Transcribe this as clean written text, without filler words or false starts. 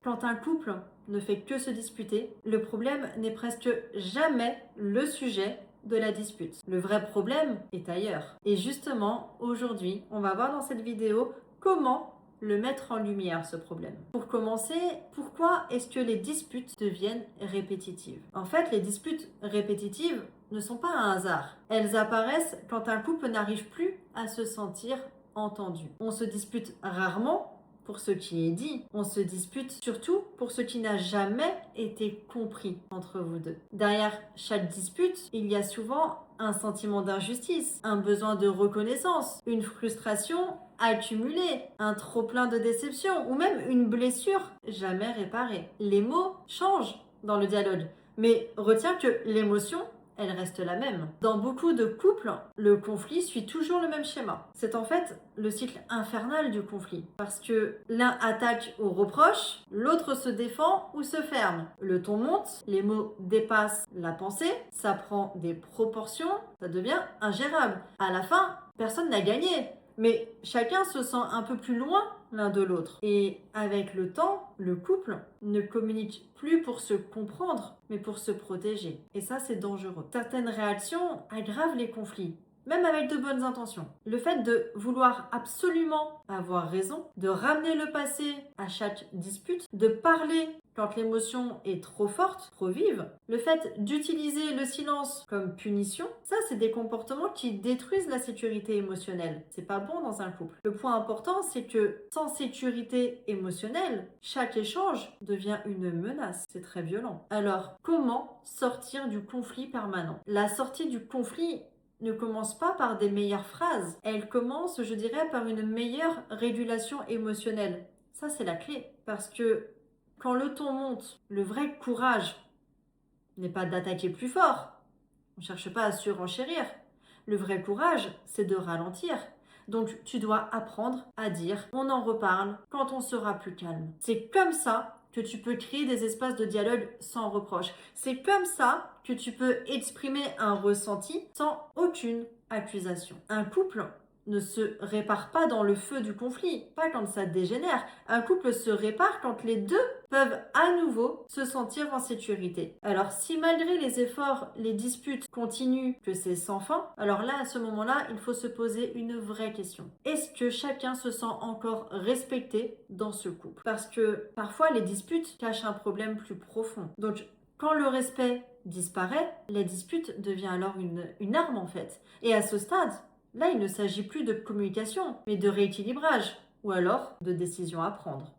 quand un couple ne fait que se disputer, le problème n'est presque jamais le sujet de la dispute. Le vrai problème est ailleurs. Et justement, aujourd'hui, on va voir dans cette vidéo comment le mettre en lumière, ce problème. Pour commencer, pourquoi est-ce que les disputes deviennent répétitives? En fait, les disputes répétitives ne sont pas un hasard. Elles apparaissent quand un couple n'arrive plus à se sentir entendu. On se dispute rarement pour ce qui est dit, on se dispute surtout pour ce qui n'a jamais été compris entre vous deux. Derrière chaque dispute, il y a souvent un sentiment d'injustice, un besoin de reconnaissance, une frustration accumulée, un trop-plein de déception ou même une blessure jamais réparée. Les mots changent dans le dialogue, mais retiens que l'émotion, elle reste la même. Dans beaucoup de couples, le conflit suit toujours le même schéma. C'est en fait le cycle infernal du conflit. Parce que l'un attaque au reproche, l'autre se défend ou se ferme. Le ton monte, les mots dépassent la pensée, ça prend des proportions, ça devient ingérable. À la fin, personne n'a gagné. Mais chacun se sent un peu plus loin l'un de l'autre. Et avec le temps, le couple ne communique plus pour se comprendre, mais pour se protéger. Et ça, c'est dangereux. Certaines réactions aggravent les conflits, même avec de bonnes intentions. Le fait de vouloir absolument avoir raison, de ramener le passé à chaque dispute, de parler quand l'émotion est trop forte, trop vive, le fait d'utiliser le silence comme punition, ça c'est des comportements qui détruisent la sécurité émotionnelle. C'est pas bon dans un couple. Le point important, c'est que sans sécurité émotionnelle, chaque échange devient une menace. C'est très violent. Alors, comment sortir du conflit permanent? La sortie du conflit ne commence pas par des meilleures phrases. Elle commence, je dirais, par une meilleure régulation émotionnelle. Ça, c'est la clé. Parce que quand le ton monte, le vrai courage n'est pas d'attaquer plus fort. On ne cherche pas à surenchérir. Le vrai courage, c'est de ralentir. Donc, tu dois apprendre à dire « on en reparle quand on sera plus calme ». C'est comme ça que tu peux créer des espaces de dialogue sans reproche. C'est comme ça que tu peux exprimer un ressenti sans aucune accusation. Un couple ne se répare pas dans le feu du conflit, pas quand ça dégénère. Un couple se répare quand les deux peuvent à nouveau se sentir en sécurité. Alors si malgré les efforts, les disputes continuent, que c'est sans fin, alors là, à ce moment-là, il faut se poser une vraie question. Est-ce que chacun se sent encore respecté dans ce couple? Parce que parfois, les disputes cachent un problème plus profond. Donc, quand le respect disparaît, la dispute devient alors une arme en fait. Et à ce stade, là, il ne s'agit plus de communication, mais de rééquilibrage, ou alors de décision à prendre.